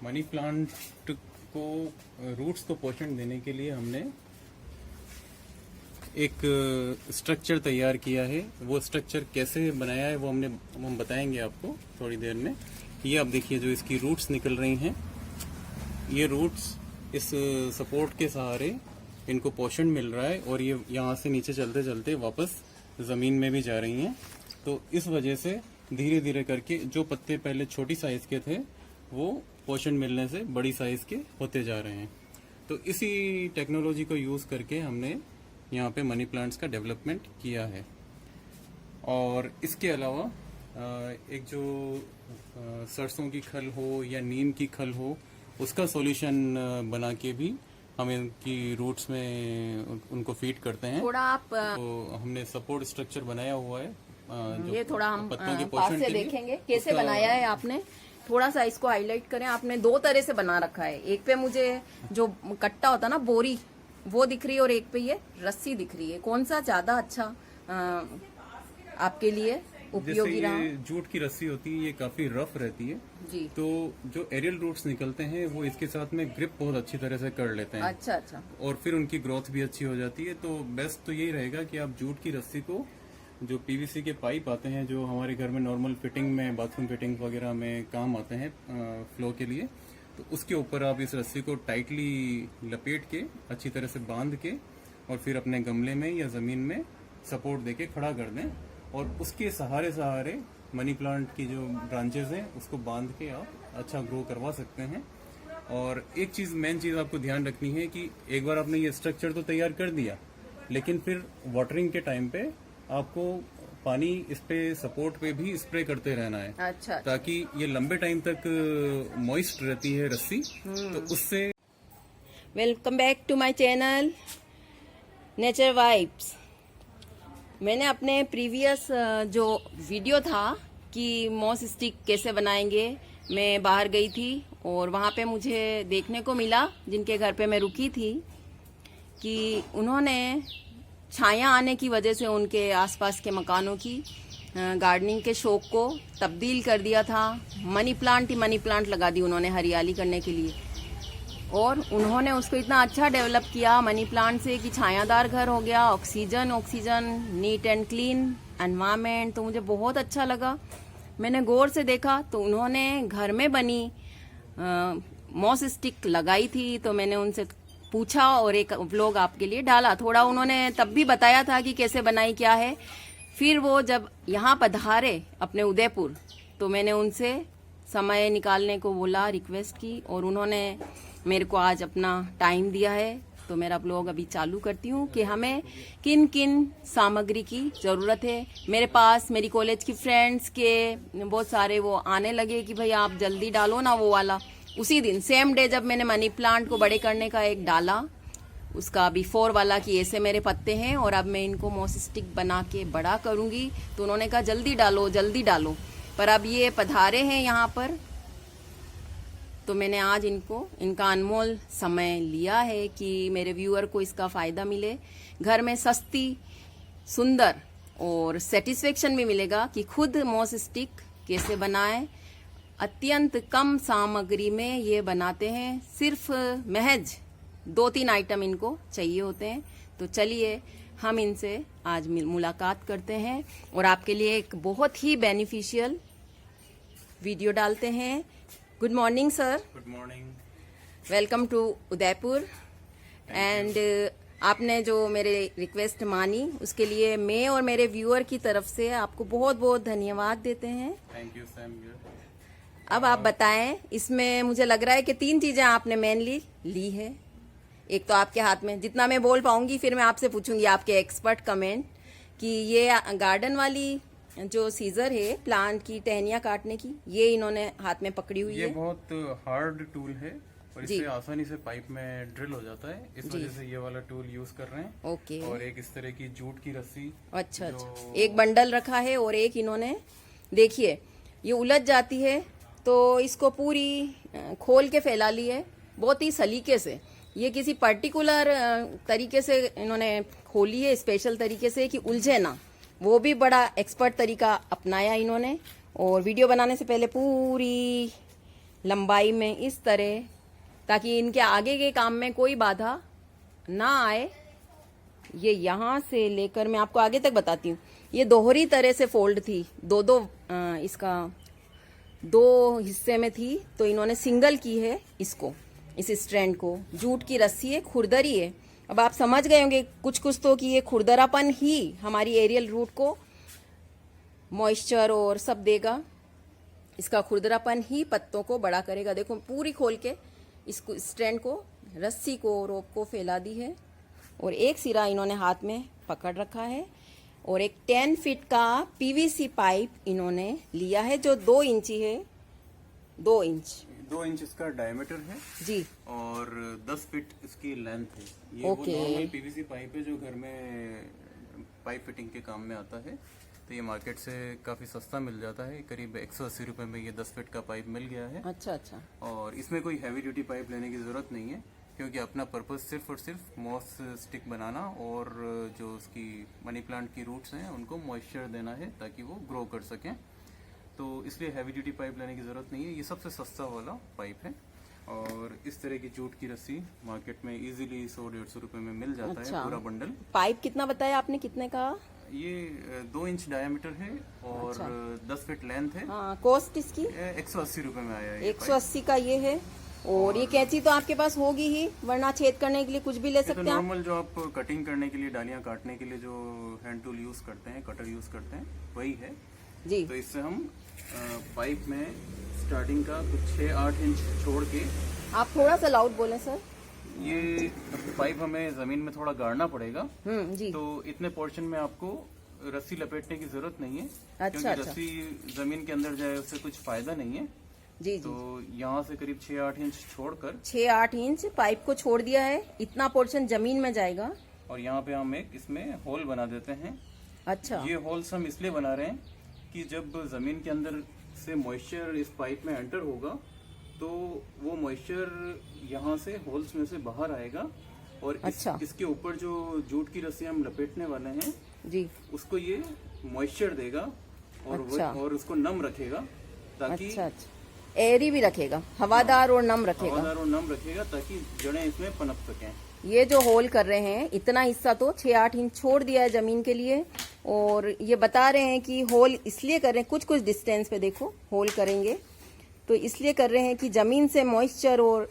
Money plant को roots को पोषण देने के लिए हमने एक स्ट्रक्चर तैयार किया है। वो स्ट्रक्चर कैसे बनाया है वो हम बताएंगे आपको थोड़ी देर में। ये आप देखिए, जो इसकी रूट्स निकल रही हैं, ये रूट्स इस सपोर्ट के सहारे इनको पोषण मिल रहा है और ये यहाँ से नीचे चलते चलते वापस ज़मीन में भी जा रही हैं। तो इस वजह से धीरे धीरे करके जो पत्ते पहले छोटी साइज़ के थे वो पोषण मिलने से बड़ी साइज़ के होते जा रहे हैं। तो इसी टेक्नोलॉजी को यूज़ करके हमने यहाँ पे मनी प्लांट्स का डेवलपमेंट किया है। और इसके अलावा एक जो सरसों की खल हो या नीम की खल हो, उसका सॉल्यूशन बना के भी हम इनकी रूट्स में उनको फीड करते हैं। थोड़ा आप तो हमने सपोर्ट स्ट्रक्चर बनाया हुआ है। ये थोड़ा हम पत्तों के पास पोषण से के लिए देखेंगे कैसे बनाया है आपने। थोड़ा सा इसको हाईलाइट करें। आपने दो तरह से बना रखा है। एक पे मुझे जो कट्टा होता ना, बोरी, वो दिख रही है और एक पे ये रस्सी दिख रही है। कौन सा ज्यादा अच्छा आपके लिए उपयोगी रहा? जैसे ये जूट की रस्सी होती है, ये काफी रफ रहती है जी। तो जो एरियल रूट्स निकलते हैं वो इसके साथ में ग्रिप बहुत अच्छी तरह से कर लेते हैं। अच्छा अच्छा। और फिर उनकी ग्रोथ भी अच्छी हो जाती है। तो बेस्ट तो यही रहेगा कि आप जूट की रस्सी को, जो पीवीसी के पाइप आते हैं जो हमारे घर में नॉर्मल फिटिंग में, बाथरूम फिटिंग वगैरह में काम आते हैं फ्लो के लिए, तो उसके ऊपर आप इस रस्सी को टाइटली लपेट के अच्छी तरह से बांध के और फिर अपने गमले में या जमीन में सपोर्ट देके खड़ा कर दें और उसके सहारे मनी प्लांट की जो ब्रांचेस हैं उसको बांध के आप अच्छा ग्रो करवा सकते हैं। और एक चीज, मेन चीज आपको ध्यान रखनी है कि एक बार आपने ये स्ट्रक्चर तो तैयार कर दिया, लेकिन फिर वाटरिंग के टाइम पे आपको पानी इस पे सपोर्ट पे भी स्प्रे करते रहना है। अच्छा। ताकि ये लंबे टाइम तक मॉइस्ट रहती है रस्सी, तो उससे। Welcome back to my channel nature vibes. मैंने अपने प्रीवियस जो वीडियो था कि मॉस स्टिक कैसे बनाएंगे, मैं बाहर गई थी और वहाँ पे मुझे देखने को मिला, जिनके घर पे मैं रुकी थी, कि उन्होंने छाया आने की वजह से उनके आसपास के मकानों की गार्डनिंग के शौक को तब्दील कर दिया था। मनी प्लांट ही मनी प्लांट लगा दी उन्होंने हरियाली करने के लिए। और उन्होंने उसको इतना अच्छा डेवलप किया मनी प्लांट से कि छायादार घर हो गया, oxygen, neat and clean environment. तो मुझे बहुत अच्छा लगा। मैंने गौर से देखा तो उन्होंने घर में बनी मॉस स्टिक लगाई थी। तो मैंने उनसे पूछा और एक व्लॉग आपके लिए डाला। थोड़ा उन्होंने तब भी बताया था कि कैसे बनाई क्या है। फिर वो जब यहाँ पधारे अपने उदयपुर, तो मैंने उनसे समय निकालने को बोला, रिक्वेस्ट की, और उन्होंने मेरे को आज अपना टाइम दिया है। तो मेरा ब्लॉग अभी चालू करती हूँ कि हमें किन किन सामग्री की ज़रूरत है। मेरे पास मेरी कॉलेज की फ्रेंड्स के बहुत सारे वो आने लगे कि भाई आप जल्दी डालो ना वो वाला। उसी दिन सेम डे जब मैंने मनी प्लांट को बड़े करने का एक डाला, उसका बिफोर वाला कि ऐसे मेरे पत्ते हैं और अब मैं इनको मॉस स्टिक बना के बड़ा करूँगी, तो उन्होंने कहा जल्दी डालो। पर अब ये पधारे हैं यहाँ पर, तो मैंने आज इनका अनमोल समय लिया है कि मेरे व्यूअर को इसका फ़ायदा मिले। घर में सस्ती, सुंदर और सेटिस्फेक्शन भी मिलेगा कि खुद मॉस स्टिक कैसे बनाएं। अत्यंत कम सामग्री में ये बनाते हैं। सिर्फ महज 2-3 आइटम इनको चाहिए होते हैं। तो चलिए हम इनसे आज मुलाकात करते हैं और आपके लिए एक बहुत ही बेनिफिशियल वीडियो डालते हैं। Good morning sir. Good morning. Welcome to Udaipur. And आपने जो मेरे रिक्वेस्ट मानी, उसके लिए मैं और मेरे व्यूअर की तरफ से आपको बहुत बहुत धन्यवाद देते हैं। Thank you Sam. अब आप बताएं, इसमें मुझे लग रहा है कि 3 चीजें आपने मेनली ली है। एक तो आपके हाथ में, जितना मैं बोल पाऊंगी फिर मैं आपसे पूछूंगी आपके एक्सपर्ट कमेंट, कि ये गार्डन वाली जो सीजर है प्लांट की टहनियाँ काटने की, ये इन्होंने हाथ में पकड़ी हुई है। ये बहुत हार्ड टूल है और इससे आसानी से पाइप में ड्रिल हो जाता है। इस वजह से ये वाला टूल यूज कर रहे हैं। ओके। और एक इस तरह की जूट की रस्सी। अच्छा। एक बंडल रखा है और एक इन्होंने, देखिए ये उलझ जाती है तो इसको पूरी खोल के फैला ली है बहुत ही सलीके से। ये किसी पर्टिकुलर तरीके से इन्होंने खोली है, स्पेशल तरीके से, कि उलझे ना। वो भी बड़ा एक्सपर्ट तरीका अपनाया इन्होंने। और वीडियो बनाने से पहले पूरी लंबाई में इस तरह, ताकि इनके आगे के काम में कोई बाधा ना आए। ये यहाँ से लेकर मैं आपको आगे तक बताती हूँ। ये दोहरी तरह से फोल्ड थी, इसका 2 हिस्से में थी, तो इन्होंने सिंगल की है इसको, इस स्ट्रैंड को। जूट की रस्सी है, खुरदरी है। अब आप समझ गए होंगे कुछ कुछ तो कि ये खुरदरापन ही हमारी एरियल रूट को मॉइस्चर और सब देगा। इसका खुरदरापन ही पत्तों को बड़ा करेगा। देखो पूरी खोल के इसको, स्ट्रैंड को, रस्सी को, रोप को फैला दी है, और एक सिरा इन्होंने हाथ में पकड़ रखा है, और एक 10 फीट का पीवीसी पाइप इन्होंने लिया है जो 2 इंची है। 2 इंच इसका डायमीटर है जी, और 10 फीट इसकी लेंथ है। ये वो ओके। नॉर्मल पीवीसी पाइप है जो घर में पाइप फिटिंग के काम में आता है। तो ये मार्केट से काफ़ी सस्ता मिल जाता है, करीब 180 रुपये में ये 10 फीट का पाइप मिल गया है। अच्छा अच्छा। और इसमें कोई हैवी ड्यूटी पाइप लेने की ज़रूरत नहीं है, क्योंकि अपना पर्पस सिर्फ और सिर्फ मॉस स्टिक बनाना और जो उसकी मनी प्लांट की रूट्स हैं उनको मॉइस्चर देना है ताकि वो ग्रो कर सकें। तो इसलिए हैवी ड्यूटी पाइप लेने की ज़रूरत नहीं है। ये सबसे सस्ता वाला पाइप है, और इस तरह की जूट की रस्सी मार्केट में इजीली 100-150 रुपये में मिल जाता अच्छा। है पूरा बंडल। पाइप कितना बताया आपने, कितने का? ये 2 इंच डायमीटर है और अच्छा। 10 फीट लेंथ है। हाँ, कॉस्ट इसकी 180 रुपये में आया है ये 180 का ये है। और ये कैंची तो आपके पास होगी ही, वरना छेद करने के लिए कुछ भी ले ये तो सकते हैं आप। नॉर्मल जो आप कटिंग करने के लिए, डालियां काटने के लिए जो हैंड टूल यूज करते हैं, कटर यूज करते हैं, वही है। जी, तो इससे हम पाइप में स्टार्टिंग का कुछ 6-8 इंच छोड़ के, आप थोड़ा सा लाउड बोलें सर। ये पाइप हमें जमीन में थोड़ा गाड़ना पड़ेगा। जी। तो इतने पोर्शन में आपको रस्सी लपेटने की जरूरत नहीं है, अच्छा, क्योंकि अच्छा। रस्सी जमीन के अंदर जाए उससे कुछ फायदा नहीं है। जी तो जी, यहाँ से करीब 6-8 इंच छोड़कर, 6-8 इंच पाइप को छोड़ दिया है, इतना पोर्शन जमीन में जाएगा। और यहाँ पे हम एक इसमें होल बना देते हैं। अच्छा, ये होल्स हम इसलिए बना रहे हैं कि जब जमीन के अंदर से मॉइस्चर इस पाइप में एंटर होगा तो वो मॉइस्चर यहाँ से होल्स में से बाहर आएगा, और अच्छा। इसके ऊपर जो जूट की रस्सी हम लपेटने वाले हैं जी, उसको ये मॉइस्चर देगा और अच्छा। और उसको नम रखेगा, ताकि अच्छा अच्छा, एयरी भी रखेगा, हवादार और नम रखेगा। हवादार और नम रखेगा ताकि जड़ें इसमें पनप सकें। ये जो होल कर रहे हैं, इतना हिस्सा तो 6-8 इंच छोड़ दिया है जमीन के लिए, और ये बता रहे हैं कि होल इसलिए कर रहे हैं, कुछ कुछ डिस्टेंस पे देखो होल करेंगे, तो इसलिए कर रहे हैं कि जमीन से मॉइस्चर और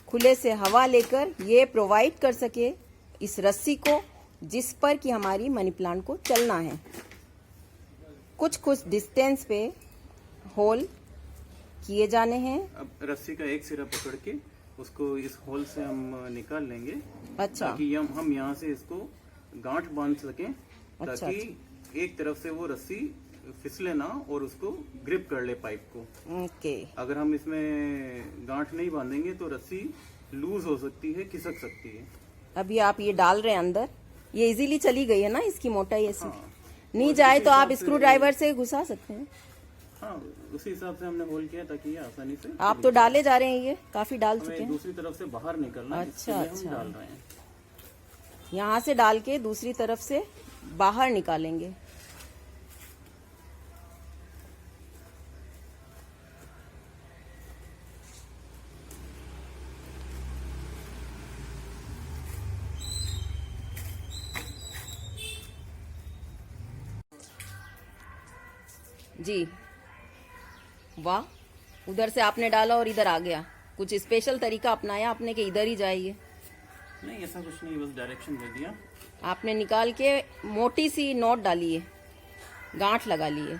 खुले से हवा लेकर ये प्रोवाइड कर सके इस रस्सी को, जिस पर कि हमारी मनी प्लांट को चलना है। कुछ कुछ डिस्टेंस पे होल किए जाने हैं। अब रस्सी का एक सिरा पकड़ के उसको इस होल से हम निकाल लेंगे, अच्छा, ताकि हम यहाँ से इसको गांठ बांध सकें, अच्छा, ताकि एक तरफ से वो रस्सी फिसले ना और उसको ग्रिप कर ले पाइप को। ओके। अगर हम इसमें गांठ नहीं बांधेंगे तो रस्सी लूज हो सकती है, खिसक सकती है। अभी आप ये डाल रहे हैं अंदर, ये इजीली चली गई है ना, इसकी मोटाई ऐसी। हाँ। नहीं और जाए उसी तो आप हिसाब से- स्क्रू ड्राइवर से घुसा सकते हैं। हाँ, उसी हिसाब से हमने होल किया ताकि ये आसानी से आप तो डाले जा रहे हैं, ये काफी डाल चुके हमें हैं। दूसरी तरफ से बाहर निकलना है, इसके अच्छा, लिए हम अच्छा। डाल रहे हैं। यहाँ से डाल के दूसरी तरफ से बाहर निकालेंगे। जी, वाह, उधर से आपने डाला और इधर आ गया। कुछ स्पेशल तरीका अपनाया आपने कि इधर ही जाइए। नहीं, ऐसा कुछ नहीं, बस डायरेक्शन दे दिया। आपने निकाल के मोटी सी नोट डाली है, गांठ लगा ली है,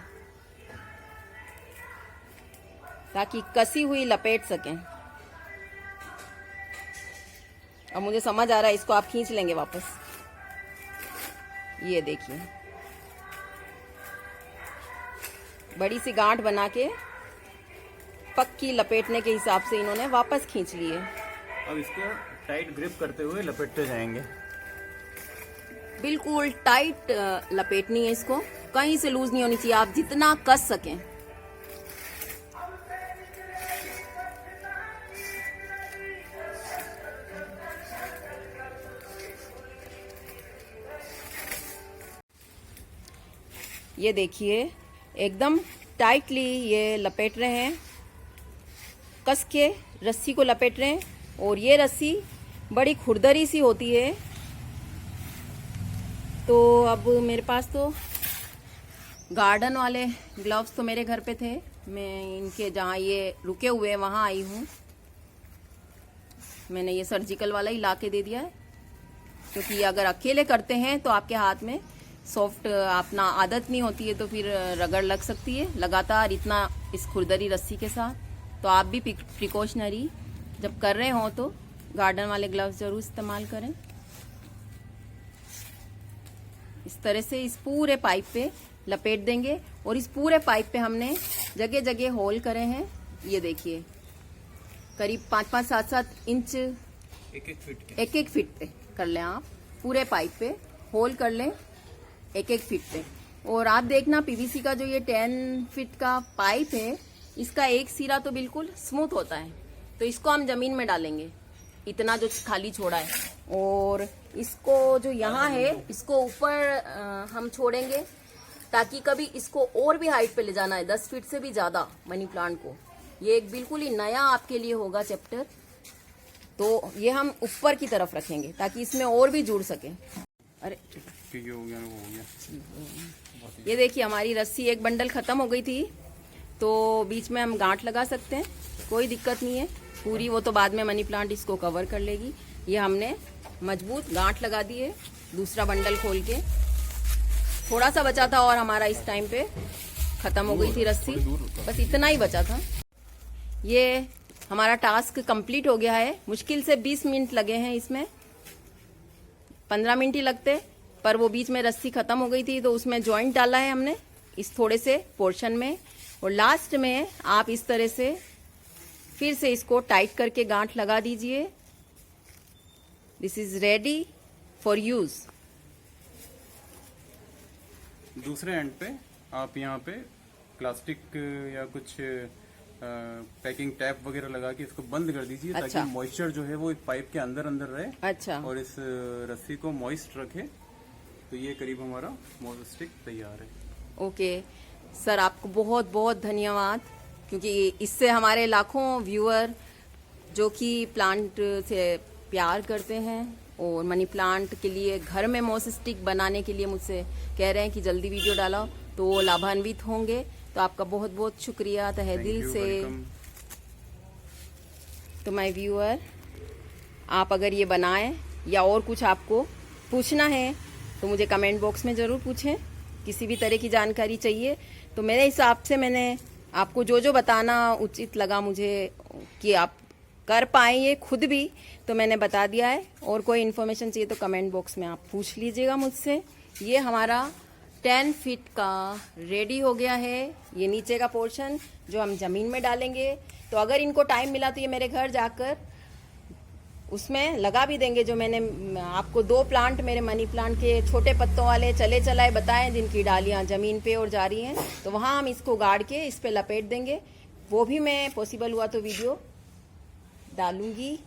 ताकि कसी हुई लपेट सकें। अब मुझे समझ आ रहा है, इसको आप खींच लेंगे वापस। ये देखिए, बड़ी सी गांठ बना के पक्की लपेटने के हिसाब से इन्होंने वापस खींच ली है। अब इसको टाइट ग्रिप करते हुए लपेटते जाएंगे। बिल्कुल टाइट लपेटनी है इसको, कहीं से लूज नहीं होनी चाहिए, आप जितना कस सकें। ये देखिए, एकदम टाइटली ये लपेट रहे हैं। कस के रस्सी को लपेट रहे हैं। और ये रस्सी बड़ी खुरदरी सी होती है। तो अब मेरे पास तो गार्डन वाले ग्लव्स तो मेरे घर पे थे, मैं इनके जहाँ ये रुके हुए हैं वहाँ आई हूँ। मैंने ये सर्जिकल वाला ही ला के दे दिया है, क्योंकि अगर अकेले करते हैं तो आपके हाथ में सॉफ्ट अपना आदत नहीं होती है, तो फिर रगड़ लग सकती है लगातार इतना इस खुरदरी रस्सी के साथ। तो आप भी प्रिकॉशनरी जब कर रहे हो तो गार्डन वाले ग्लव्स जरूर इस्तेमाल करें। इस तरह से इस पूरे पाइप पे लपेट देंगे। और इस पूरे पाइप पे हमने जगह जगह होल करे हैं। ये देखिए करीब 5-5, 7-7 इंच एक फीट पे कर लें आप। पूरे पाइप पे होल कर लें 1-1 फीट पे। और आप देखना पीवीसी का जो ये 10 फीट का पाइप है, इसका एक सिरा तो बिल्कुल स्मूथ होता है। तो इसको हम जमीन में डालेंगे, इतना जो खाली छोड़ा है। और इसको जो यहाँ है इसको ऊपर हम छोड़ेंगे, ताकि कभी इसको और भी हाइट पे ले जाना है 10 फीट से भी ज्यादा मनी प्लांट को। ये एक बिल्कुल ही नया आपके लिए होगा चैप्टर। तो ये हम ऊपर की तरफ रखेंगे ताकि इसमें और भी जुड़ सके। अरे ये हो गया, वो हो गया। ये देखिए हमारी रस्सी एक बंडल खत्म हो गई थी, तो बीच में हम गांठ लगा सकते हैं, कोई दिक्कत नहीं है। पूरी वो तो बाद में मनी प्लांट इसको कवर कर लेगी। ये हमने मजबूत गांठ लगा दी है। दूसरा बंडल खोल के थोड़ा सा बचा था और हमारा इस टाइम पे खत्म हो गई थी रस्सी, बस इतना ही बचा था। ये हमारा टास्क कंप्लीट हो गया है। मुश्किल से 20 मिनट लगे हैं इसमें, 15 मिनट ही लगते, पर वो बीच में रस्सी खत्म हो गई थी तो उसमें जॉइंट डाला है हमने इस थोड़े से पोर्शन में। और लास्ट में आप इस तरह से फिर से इसको टाइट करके गांठ लगा दीजिए। This is ready for use. दूसरे एंड पे आप यहाँ पे प्लास्टिक या कुछ पैकिंग टैप वगैरह लगा के इसको बंद कर दीजिए। अच्छा। ताकि मॉइस्चर जो है वो पाइप के अंदर अंदर रहे। अच्छा। और इस रस्सी को मॉइस्ट रखे। तो ये करीब हमारा मोज़ स्टिक तैयार है। ओके सर, आपको बहुत बहुत धन्यवाद, क्योंकि इससे हमारे लाखों व्यूअर जो कि प्लांट से प्यार करते हैं और मनी प्लांट के लिए घर में मोज़ स्टिक बनाने के लिए मुझसे कह रहे हैं कि जल्दी वीडियो डालो, तो वो लाभान्वित होंगे। तो आपका बहुत बहुत शुक्रिया तहे दिल से। तो माय व्यूअर, आप अगर ये बनाएं या और कुछ आपको पूछना है तो मुझे कमेंट बॉक्स में ज़रूर पूछें। किसी भी तरह की जानकारी चाहिए तो मेरे हिसाब से मैंने आपको जो जो बताना उचित लगा मुझे कि आप कर पाए ये खुद भी, तो मैंने बता दिया है। और कोई इन्फॉर्मेशन चाहिए तो कमेंट बॉक्स में आप पूछ लीजिएगा मुझसे। ये हमारा 10 फीट का रेडी हो गया है। ये नीचे का पोर्शन जो हम जमीन में डालेंगे, तो अगर इनको टाइम मिला तो ये मेरे घर जाकर उसमें लगा भी देंगे। जो मैंने आपको 2 प्लांट मेरे मनी प्लांट के छोटे पत्तों वाले चले चलाए बताए, जिनकी डालियां जमीन पे और जा रही हैं, तो वहां हम इसको गाड़ के इस पे लपेट देंगे। वो भी मैं पॉसिबल हुआ तो वीडियो डालूंगी।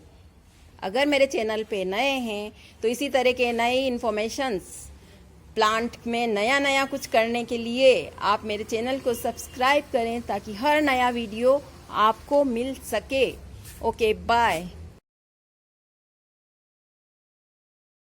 अगर मेरे चैनल पे नए हैं तो इसी तरह के नए इन्फॉर्मेशंस प्लांट में नया नया कुछ करने के लिए आप मेरे चैनल को सब्सक्राइब करें, ताकि हर नया वीडियो आपको मिल सके। Okay bye.